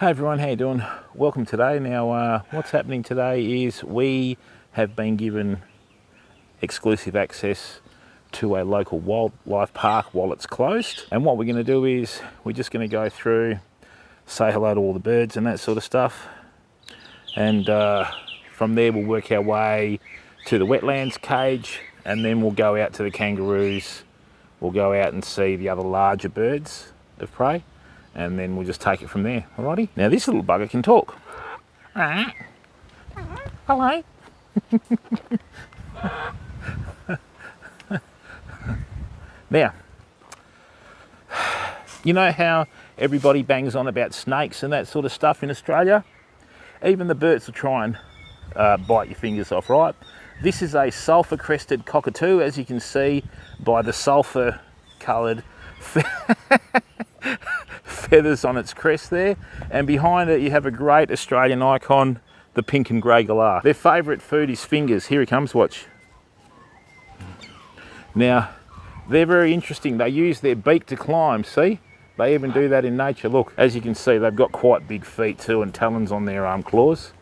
Hey everyone, how you doing? Welcome today. Now, what's happening today is we have been given exclusive access to a local wildlife park while it's closed. And what we're going to do is we're just going to go through, say hello to all the birds and that sort of stuff. And from there we'll work our way to the wetlands cage, and then we'll go out to the kangaroos. We'll go out and see the other larger birds of prey. And then we'll just take it from there, alrighty? Now this little bugger can talk. Hello. Now, you know how everybody bangs on about snakes and that sort of stuff in Australia? Even the birds will try and bite your fingers off, right? This is a sulphur-crested cockatoo, as you can see by the sulphur-coloured feathers on its crest there, and behind it you have a great Australian icon, the pink and grey galah. Their favourite food is fingers. Here he comes, watch. Now, they're very interesting. They use their beak to climb, see? They even do that in nature. Look, as you can see, they've got quite big feet too and talons on their claws.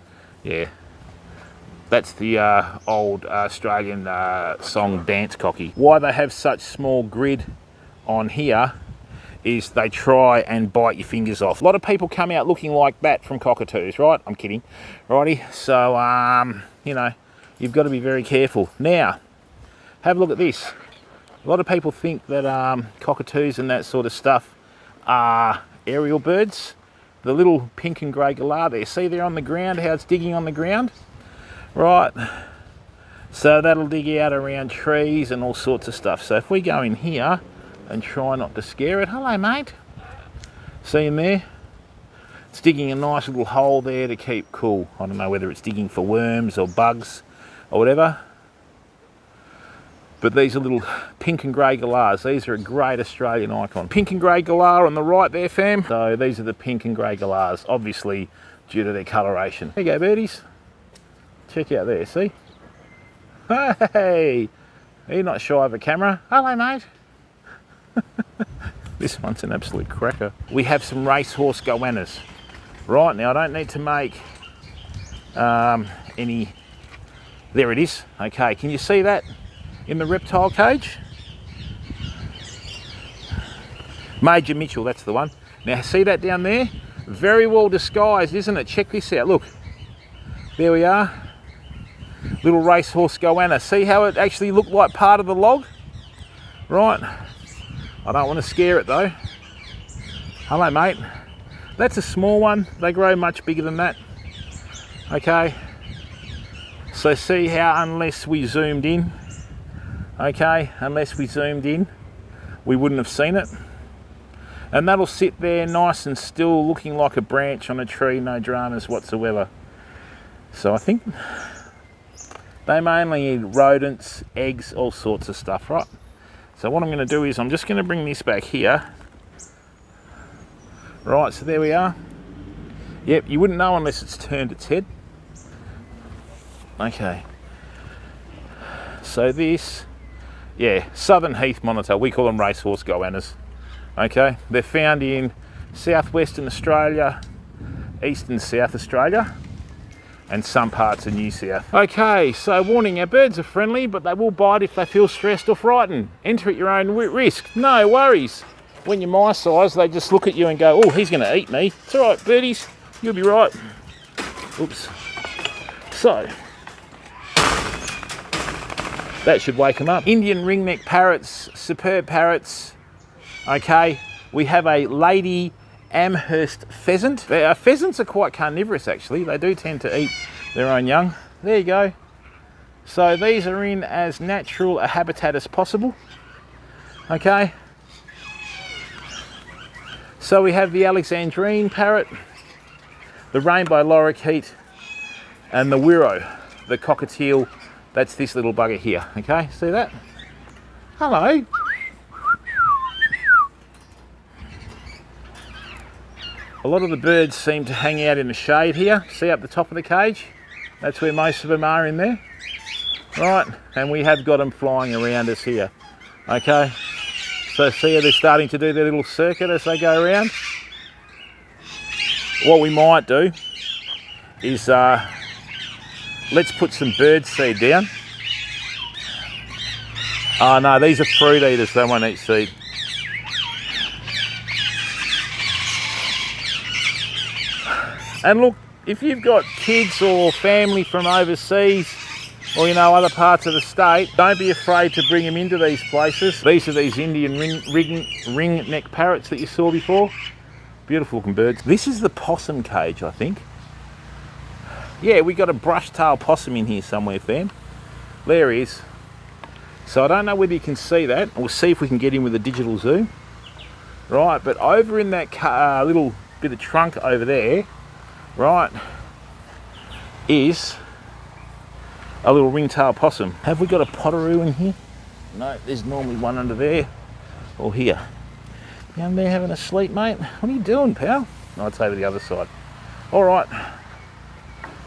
Yeah. That's the old Australian song Dance Cocky. Why they have such small grid on here is they try and bite your fingers off. A lot of people come out looking like that from cockatoos, right? I'm kidding, righty? So, you know, you've got to be very careful. Now, have a look at this. A lot of people think that cockatoos and that sort of stuff are aerial birds. The little pink and grey galah there, see there on the ground, how it's digging on the ground? Right, so that'll dig out around trees and all sorts of stuff. So if we go in here and try not to scare it. Hello, mate. See him there? It's digging a nice little hole there to keep cool. I don't know whether it's digging for worms or bugs or whatever. But these are little pink and grey galahs. These are a great Australian icon. Pink and grey galah on the right there, fam. So these are the pink and grey galahs, obviously due to their coloration. There you go, birdies. Check out there, see? Hey, you're not shy of a camera. Hello, mate. This one's an absolute cracker. We have some racehorse goannas. Right, now I don't need to make any... There it is. Okay, can you see that in the reptile cage? Major Mitchell, that's the one. Now see that down there? Very well disguised, isn't it? Check this out, look. There we are. Little racehorse goanna. See how it actually looked like part of the log? Right. I don't want to scare it though. Hello, mate. That's a small one. They grow much bigger than that. Okay. So see how unless we zoomed in, okay, unless we zoomed in, we wouldn't have seen it. And that'll sit there nice and still, looking like a branch on a tree, no dramas whatsoever. So I think they mainly eat rodents, eggs, all sorts of stuff, right? So what I'm going to do is I'm just going to bring this back here. Right, so there we are. Yep, you wouldn't know unless it's turned its head. Okay. So this, yeah, Southern Heath Monitor. We call them racehorse goannas. Okay, they're found in southwestern Australia, eastern South Australia, and some parts of New South. Okay, so warning, our birds are friendly, but they will bite if they feel stressed or frightened. Enter at your own risk. No worries. When you're my size, they just look at you and go, oh, he's gonna eat me. It's all right, birdies, you'll be right. Oops. So, that should wake them up. Indian ringneck parrots, superb parrots. Okay, we have a lady Amherst pheasant. Pheasants are quite carnivorous actually. They do tend to eat their own young. There you go. So these are in as natural a habitat as possible. Okay. So we have the Alexandrine parrot, the rainbow lorikeet, and the Wirro, the cockatiel. That's this little bugger here. Okay, see that? Hello. A lot of the birds seem to hang out in the shade here. See up the top of the cage? That's where most of them are in there. Right, and we have got them flying around us here. Okay, so see how they're starting to do their little circuit as they go around? what we might do is let's put some bird seed down. Oh no, these are fruit eaters, they won't eat seed. And look, if you've got kids or family from overseas or, you know, other parts of the state, don't be afraid to bring them into these places. These are these Indian ring-neck parrots that you saw before. Beautiful looking birds. This is the possum cage, I think. Yeah, we got a brush-tail possum in here somewhere, fam. There he is. So I don't know whether you can see that. We'll see if we can get in with a digital zoom. Right, but over in that little bit of trunk over there, right, is a little ringtail possum. Have we got a potteroo in here? No, there's normally one under there or here. Down there having a sleep, mate? What are you doing, pal? No, it's over the other side. All right.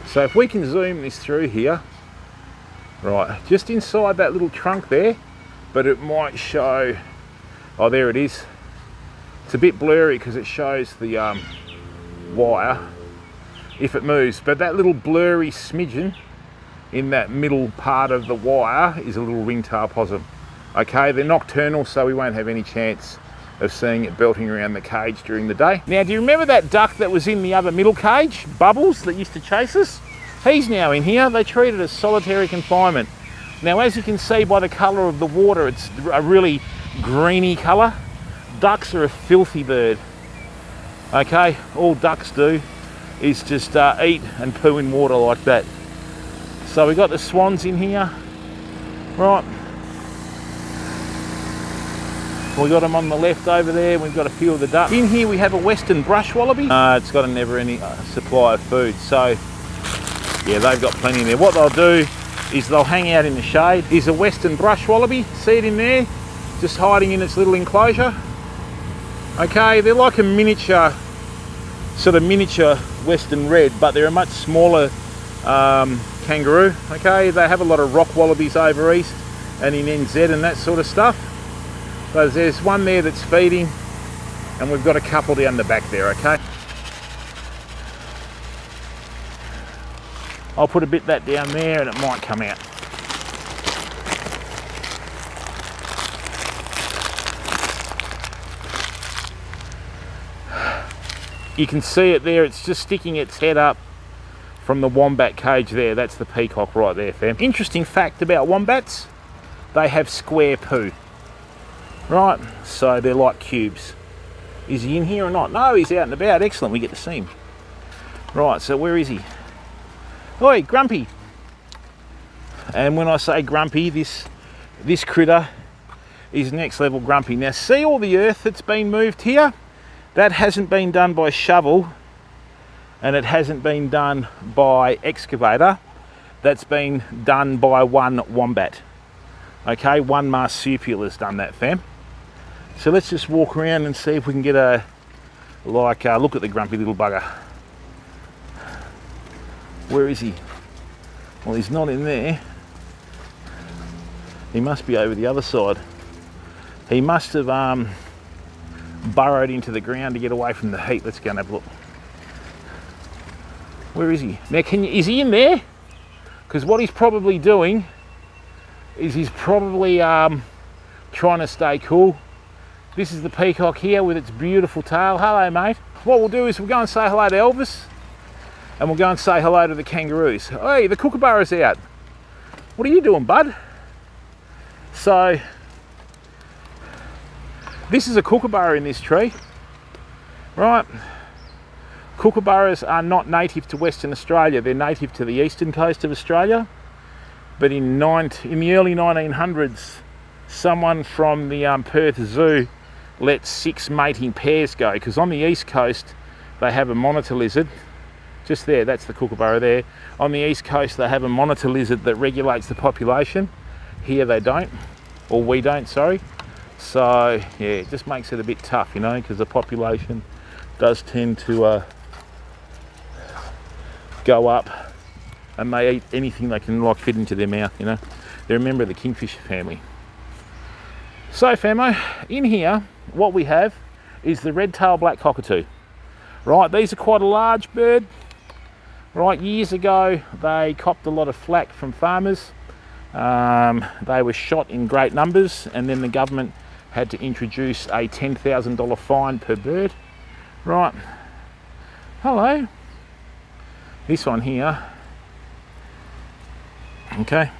So if we can zoom this through here, right, just inside that little trunk there, but it might show, oh, there it is. It's a bit blurry because it shows the wire if it moves, but that little blurry smidgen in that middle part of the wire is a little ringtail possum. Okay, they're nocturnal, so we won't have any chance of seeing it belting around the cage during the day. Now, do you remember that duck that was in the other middle cage, Bubbles, that used to chase us? He's now in here. They treat it as solitary confinement. Now, as you can see by the colour of the water, it's a really greeny colour. Ducks are a filthy bird. Okay, all ducks do is just eat and poo in water like that. So we got the swans in here, right? We got them on the left over there. We've got a few of the ducks. In here we have a western brush wallaby. It's got a never-ending supply of food. So yeah, they've got plenty in there. What they'll do is they'll hang out in the shade. Here's a western brush wallaby. See it in there? Just hiding in its little enclosure. Okay, they're like a miniature, sort of miniature western red, but they're a much smaller kangaroo. Okay, they have a lot of rock wallabies over east and in NZ and that sort of stuff. But there's one there that's feeding, and we've got a couple down the back there. Okay, I'll put a bit of that down there and it might come out. You can see it there, it's just sticking its head up from the wombat cage there. That's the peacock right there, fam. Interesting fact about wombats, they have square poo. Right, so they're like cubes. Is he in here or not? No, he's out and about. Excellent, we get to see him. Right, so where is he? Oi, Grumpy. And when I say grumpy, this critter is next level grumpy. Now see all the earth that's been moved here? That hasn't been done by shovel, and it hasn't been done by excavator. That's been done by one wombat. Okay, one marsupial has done that, fam. So let's just walk around and see if we can get a, look at the grumpy little bugger. Where is he? Well, he's not in there. He must be over the other side. He must have burrowed into the ground to get away from the heat. Let's go and have a look. Where is he? Now, is he in there? Because what he's probably doing is he's probably trying to stay cool. This is the peacock here with its beautiful tail. Hello, mate. What we'll do is we'll go and say hello to Elvis, and we'll go and say hello to the kangaroos. Hey, the kookaburra's out. What are you doing, bud? So this is a kookaburra in this tree, right? Kookaburras are not native to Western Australia. They're native to the eastern coast of Australia. But in the early 1900s, someone from the Perth Zoo let 6 mating pairs go, because on the east coast they have a monitor lizard. Just there, that's the kookaburra there. On the east coast they have a monitor lizard that regulates the population. Here they don't, or we don't, sorry. So yeah, it just makes it a bit tough, you know, because the population does tend to go up, and they eat anything they can like fit into their mouth, you know. They're a member of the kingfisher family. So famo, in here what we have is the red-tailed black cockatoo. Right, these are quite a large bird. Right, years ago they copped a lot of flack from farmers. They were shot in great numbers, and then the government had to introduce a $10,000 fine per bird. Right, hello. This one here. Okay.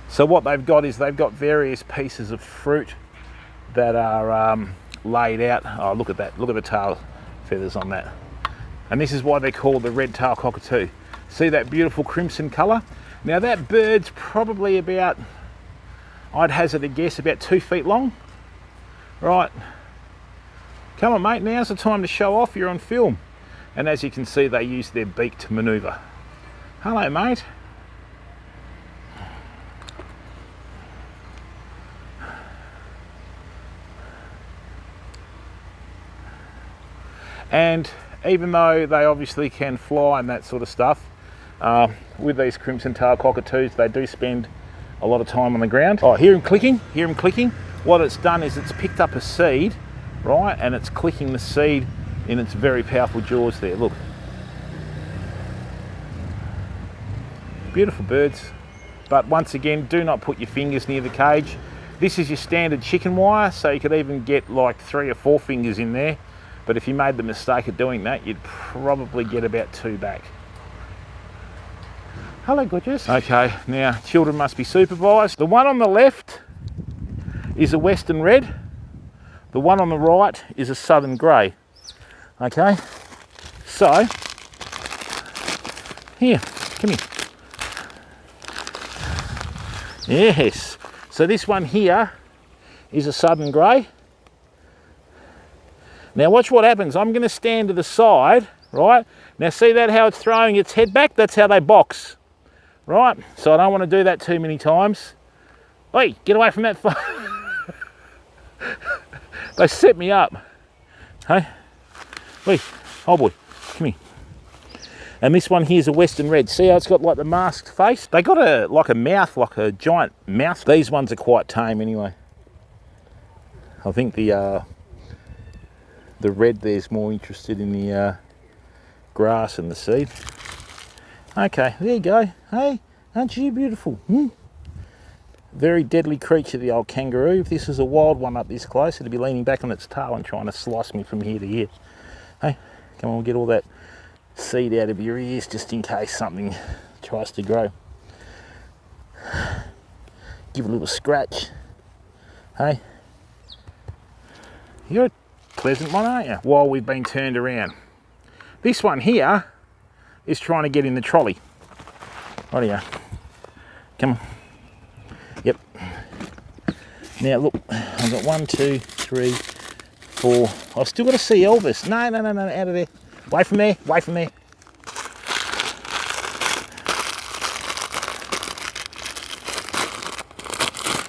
So what they've got is they've got various pieces of fruit that are laid out. Oh, look at that. Look at the tail feathers on that. And this is why they're called the red-tailed cockatoo. See that beautiful crimson colour? Now that bird's probably about, I'd hazard a guess, about 2 feet long. Right. Come on, mate. Now's the time to show off. You're on film. And as you can see, they use their beak to manoeuvre. Hello, mate. And even though they obviously can fly and that sort of stuff, with these crimson-tailed cockatoos, they do spend a lot of time on the ground. Oh, hear him clicking, hear him clicking. What it's done is it's picked up a seed, right, and it's clicking the seed in its very powerful jaws there, look. Beautiful birds, but once again, do not put your fingers near the cage. This is your standard chicken wire, so you could even get like 3 or 4 fingers in there. But if you made the mistake of doing that, you'd probably get about 2 back. Hello, gorgeous. Okay, now children must be supervised. The one on the left is a western red. The one on the right is a southern grey. Okay, so here, come here. Yes, so this one here is a southern grey. Now watch what happens. I'm going to stand to the side, right? Now see that how it's throwing its head back? That's how they box, right? So I don't want to do that too many times. Oi, get away from that phone. They set me up. Hey, oi, oh boy, come here. And this one here is a western red. See how it's got like the masked face? They got a like a mouth, like a giant mouth. These ones are quite tame anyway. I think the red there's more interested in the grass and the seed. Okay, there you go. Hey, aren't you beautiful? Very deadly creature, the old kangaroo. If this was a wild one up this close, it'd be leaning back on its tail and trying to slice me from here to here. Hey, come on, get all that seed out of your ears just in case something tries to grow. Give it a little scratch. Hey, you're a pleasant one, aren't you? While we've been turned around. This one here is trying to get in the trolley. Rightio. Come on. Yep. Now look, I've got 1, 2, 3, 4. I've still got to see Elvis. No, out of there. Away from there, away from there.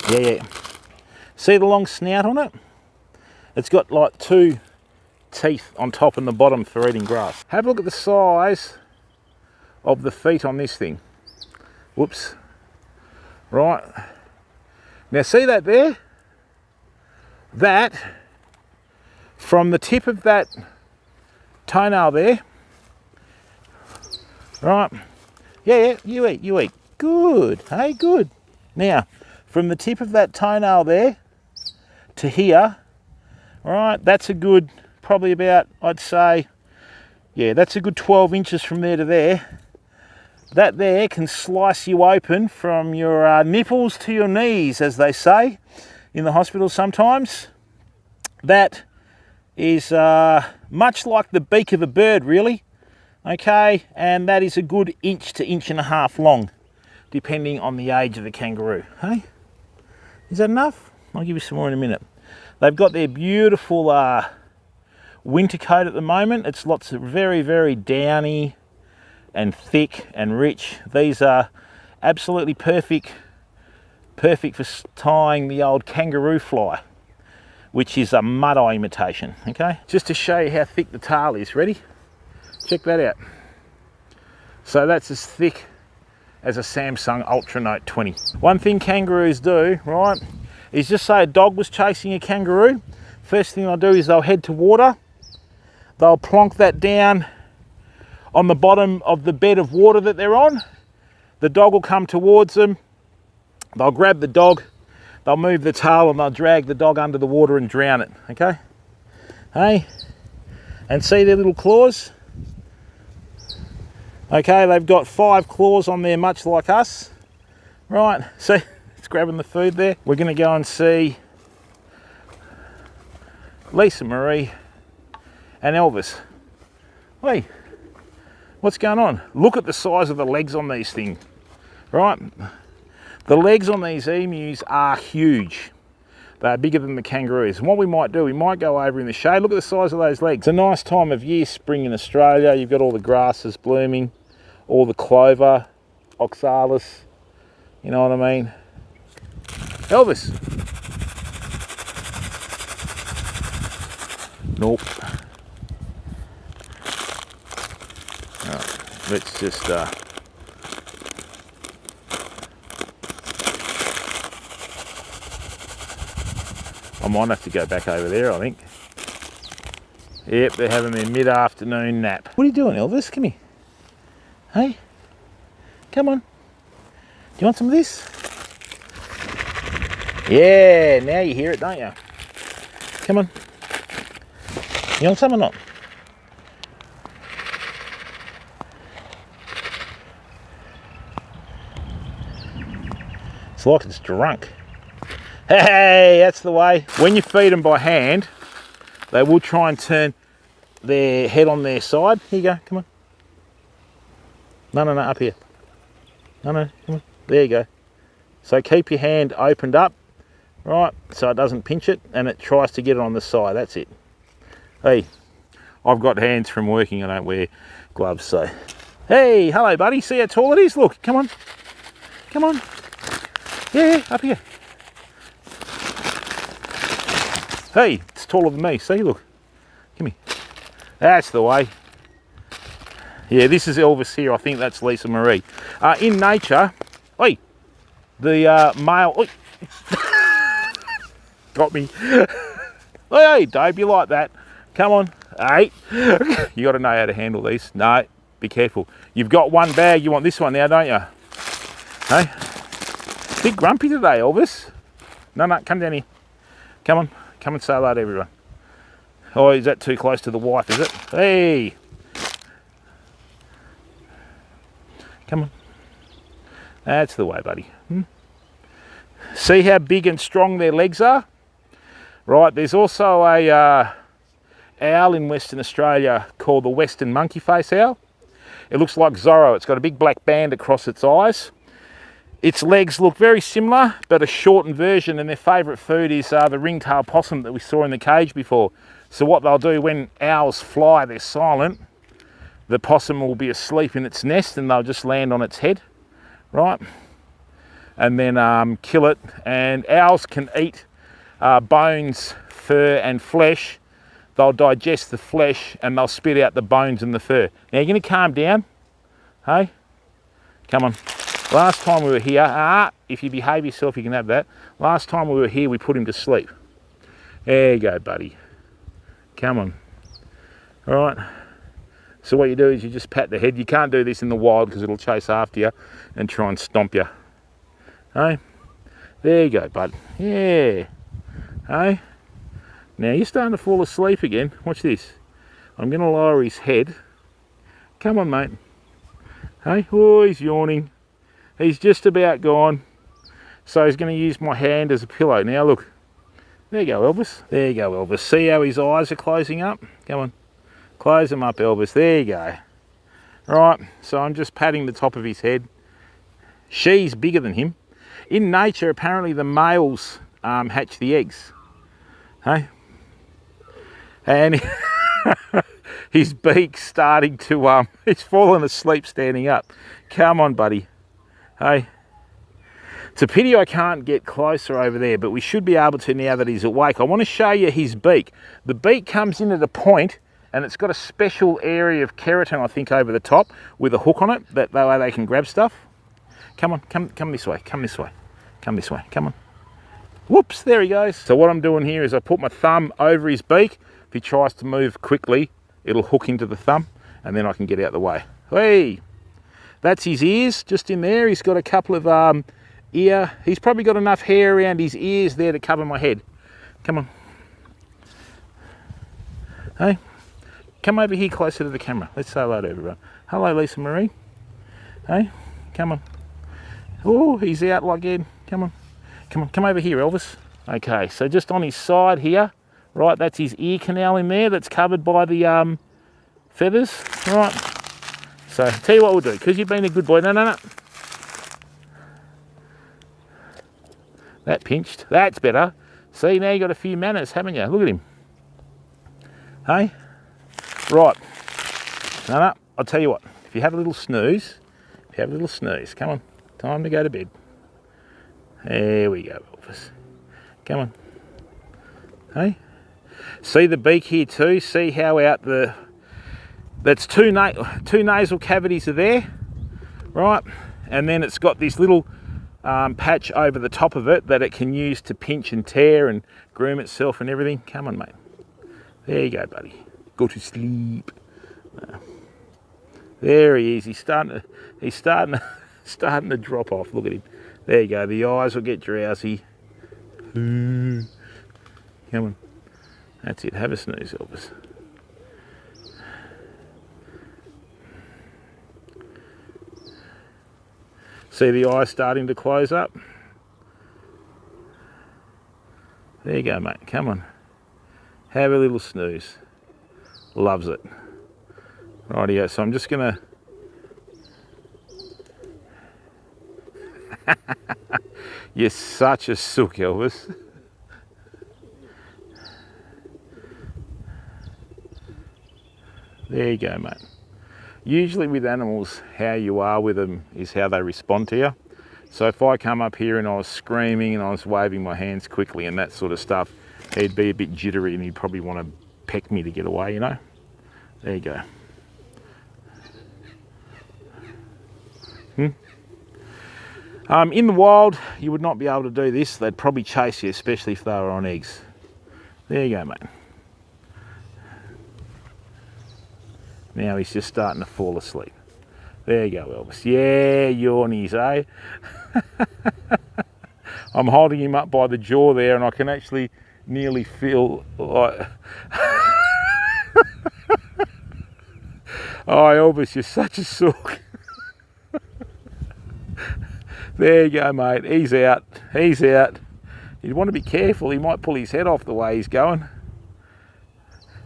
Yeah. See the long snout on it? It's got like 2 teeth on top and the bottom for eating grass. Have a look at the size of the feet on this thing. Whoops. Right. Now see that there? That, from the tip of that toenail there, right, yeah, you eat. Good, hey, good. Now, from the tip of that toenail there to here, right, that's a good, probably about, I'd say, yeah, that's a good 12 inches from there to there. That there can slice you open from your nipples to your knees, as they say in the hospital sometimes. That is much like the beak of a bird, really. Okay, and that is a good 1 inch to 1.5 inches long, depending on the age of the kangaroo. Hey, is that enough? I'll give you some more in a minute. They've got their beautiful winter coat at the moment. It's lots of very, very downy and thick and rich. These are absolutely perfect for tying the old kangaroo fly, which is a mud-eye imitation, okay? Just to show you how thick the tail is, ready? Check that out. So that's as thick as a Samsung Ultra Note 20. One thing kangaroos do, right, is just say a dog was chasing a kangaroo. First thing they'll do is they'll head to water. they'll plonk that down on the bottom of the bed of water that they're on. The dog will come towards them. They'll grab the dog, they'll move the tail, and they'll drag the dog under the water and drown it, okay? Hey? And see their little claws? Okay, they've got 5 claws on there, much like us. Right, see, it's grabbing the food there. We're gonna go and see Lisa Marie and Elvis. Hey, what's going on? Look at the size of the legs on these things, right? The legs on these emus are huge. They're bigger than the kangaroos. And what we might do, we might go over in the shade. Look at the size of those legs. It's a nice time of year, spring in Australia. You've got all the grasses blooming, all the clover, Australis, you know what I mean? Elvis. Nope. Right, let's just I might have to go back over there, I think. Yep, they're having their mid-afternoon nap. What are you doing, Elvis? Come here. Hey? Come on. Do you want some of this? Yeah, now you hear it, don't you? Come on. You want some or not? It's like it's drunk. Hey, that's the way. When you feed them by hand, they will try and turn their head on their side. Here you go, come on. No, up here. No, come on. There you go. So keep your hand opened up, right, so it doesn't pinch it, and it tries to get it on the side. That's it. Hey, I've got hands from working. I don't wear gloves, so. Hey, hello, buddy. See how tall it is? Look, come on. Come on. Yeah, up here. Hey, it's taller than me. See, look. Come here. That's the way. Yeah, this is Elvis here. I think that's Lisa Marie. In nature, oi, the male... Oi. Got me. Hey, Dave, you like that? Come on. Hey. You got to know how to handle these. No, be careful. You've got one bag. You want this one now, don't you? Hey. Bit grumpy today, Elvis. No, come down here. Come on. Come and say hello to everyone. Oh, is that too close to the wife, is it? Hey! Come on. That's the way, buddy. See how big and strong their legs are? Right, there's also a owl in Western Australia called the Western monkey face owl. It looks like Zorro. It's got a big black band across its eyes. Its legs look very similar, but a shortened version, and their favourite food is the ringtail possum that we saw in the cage before. So what they'll do when owls fly, they're silent. The possum will be asleep in its nest, and they'll just land on its head, right? And then kill it. And owls can eat bones, fur, and flesh. They'll digest the flesh, and they'll spit out the bones and the fur. Now you're going to calm down, hey? Come on. Last time we were here, if you behave yourself, you can have that. Last time we were here, we put him to sleep. There you go, buddy. Come on. All right. So what you do is you just pat the head. You can't do this in the wild because it'll chase after you and try and stomp you. Hey? There you go, bud. Yeah. Hey? Now you're starting to fall asleep again. Watch this. I'm going to lower his head. Come on, mate. Hey? Oh, he's yawning. He's just about gone. So he's going to use my hand as a pillow. Now look. There you go, Elvis. There you go, Elvis. See how his eyes are closing up? Come on. Close them up, Elvis. There you go. Right, so I'm just patting the top of his head. She's bigger than him. In nature, apparently the males hatch the eggs. Hey? And his beak's starting to, he's fallen asleep standing up. Come on, buddy. Hey? It's a pity I can't get closer over there, but we should be able to now that he's awake. I want to show you his beak. The beak comes in at a point, and it's got a special area of keratin, I think, over the top with a hook on it, that way they can grab stuff. Come on, come this way, come this way, come this way, come on. Whoops, there he goes. So what I'm doing here is I put my thumb over his beak. If he tries to move quickly, it'll hook into the thumb, and then I can get out the way. Hey, that's his ears just in there. He's got a couple of he's probably got enough hair around his ears there to cover my head. Come on. Hey, come over here closer to the camera. Let's say hello to everyone. Hello, Lisa Marie. Hey, come on. Oh, he's out again. Come on. Come on, come over here, Elvis. Okay, so just on his side here, right, that's his ear canal in there that's covered by the feathers, right? So, tell you what we'll do, because you've been a good boy. No. That pinched. That's better. See, now you got a few manners, haven't you? Look at him. Hey? Right. No. I'll tell you what. If you have a little snooze, come on. Time to go to bed. There we go, Elvis. Come on. Hey? See the beak here too? See how out that's two nasal cavities are there, right? And then it's got this little patch over the top of it that it can use to pinch and tear and groom itself and everything. Come on, mate. There you go, buddy. Go to sleep. There he is. He's starting to drop off. Look at him. There you go. The eyes will get drowsy. Come on. That's it. Have a snooze, Elvis. See the eye starting to close up? There you go, mate. Come on. Have a little snooze. Loves it. Rightio. So I'm just going to... You're such a sook, Elvis. There you go, mate. Usually with animals, how you are with them is how they respond to you. So if I come up here and I was screaming and I was waving my hands quickly and that sort of stuff, he'd be a bit jittery and he'd probably want to peck me to get away, you know. There you go. In the wild, you would not be able to do this. They'd probably chase you, especially if they were on eggs. There you go, mate. Now he's just starting to fall asleep. There you go, Elvis. Yeah, yawnies, eh? I'm holding him up by the jaw there and I can actually nearly feel like... Oh, Elvis, you're such a sook. There you go, mate. He's out. He's out. You'd want to be careful. He might pull his head off the way he's going.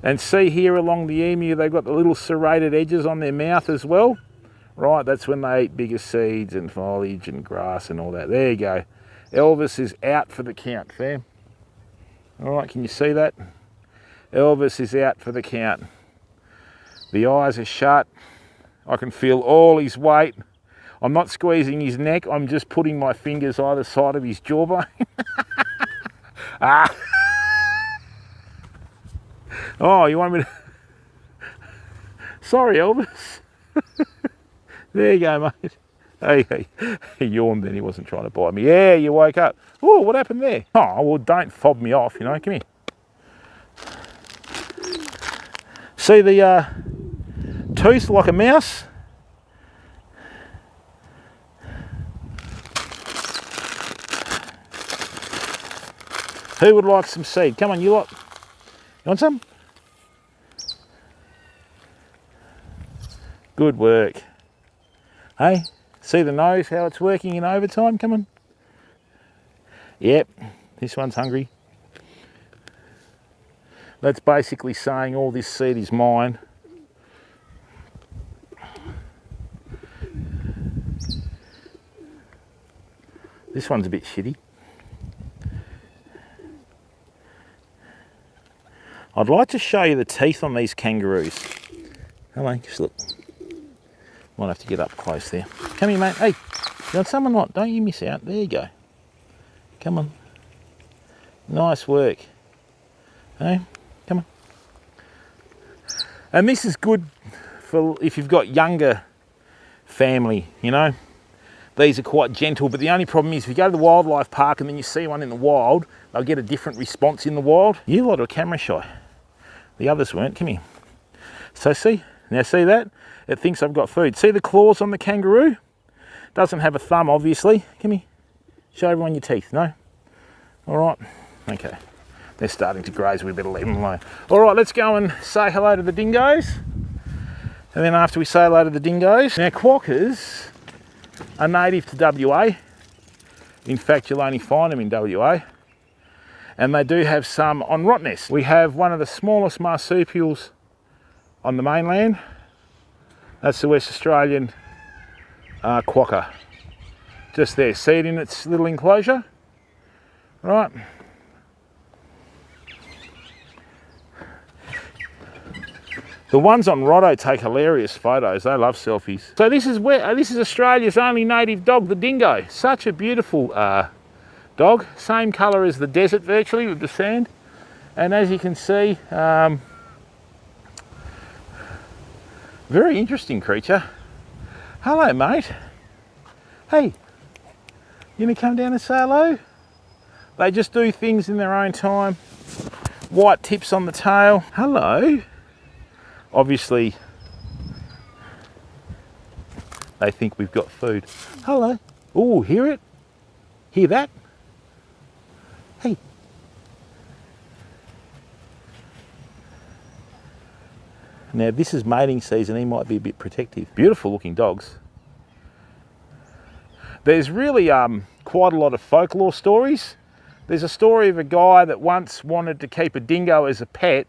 And see here along the emu, they've got the little serrated edges on their mouth as well. Right, that's when they eat bigger seeds and foliage and grass and all that. There you go. Elvis is out for the count, fam. All right, can you see that? Elvis is out for the count. The eyes are shut. I can feel all his weight. I'm not squeezing his neck. I'm just putting my fingers either side of his jawbone. Ah. Oh, you want me to... Sorry, Elvis. There you go, mate. Hey, he yawned then. He wasn't trying to bite me. Yeah, you woke up. Oh, what happened there? Oh, well, don't fob me off, you know. Come here. See the tooth like a mouse? Who would like some seed? Come on, you lot. You want some? Good work. Hey, see the nose, how it's working in overtime? Come on. Yep, this one's hungry. That's basically saying all this seed is mine. This one's a bit shitty. I'd like to show you the teeth on these kangaroos. Come on, just look. Might have to get up close there. Come here, mate. Hey, you want some or not? Don't you miss out. There you go. Come on. Nice work. Hey, come on. And this is good for if you've got younger family, you know. These are quite gentle, but the only problem is if you go to the wildlife park and then you see one in the wild, they'll get a different response in the wild. You lot are camera shy. The others weren't. Come here. So see, now see that? It thinks I've got food. See the claws on the kangaroo? Doesn't have a thumb, obviously. Give me, show everyone your teeth, no? All right, okay. They're starting to graze, we better leave them alone. All right, let's go and say hello to the dingoes. And then after we say hello to the dingoes, now quokkas are native to WA. In fact, you'll only find them in WA. And they do have some on Rottnest. We have one of the smallest marsupials on the mainland. That's the West Australian quokka. Just there, see it in its little enclosure? Right. The ones on Rotto take hilarious photos. They love selfies. So this is Australia's only native dog, the dingo. Such a beautiful dog. Same colour as the desert virtually with the sand. And as you can see, very interesting creature. Hello, mate. Hey, you gonna come down and say hello? They just do things in their own time. White tips on the tail. Hello. Obviously, they think we've got food. Hello. Oh, hear it? Hear that? Hey. Now this is mating season, he might be a bit protective. Beautiful looking dogs. There's really quite a lot of folklore stories. There's a story of a guy that once wanted to keep a dingo as a pet,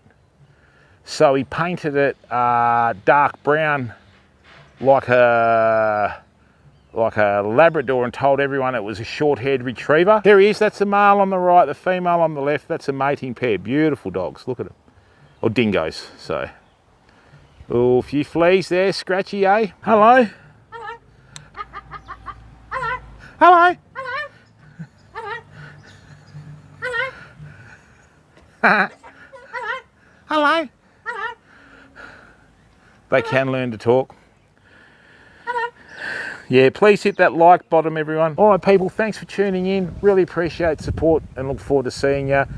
so he painted it dark brown like a Labrador and told everyone it was a short-haired retriever. Here he is, that's the male on the right, the female on the left, that's a mating pair. Beautiful dogs, look at them. Or dingoes, so. Oh, a few fleas there, scratchy, eh? Hello. Hello. Hello. Hello. Hello. They can learn to talk. Hello. Yeah, please hit that like button, everyone. All right, people, thanks for tuning in. Really appreciate support and look forward to seeing you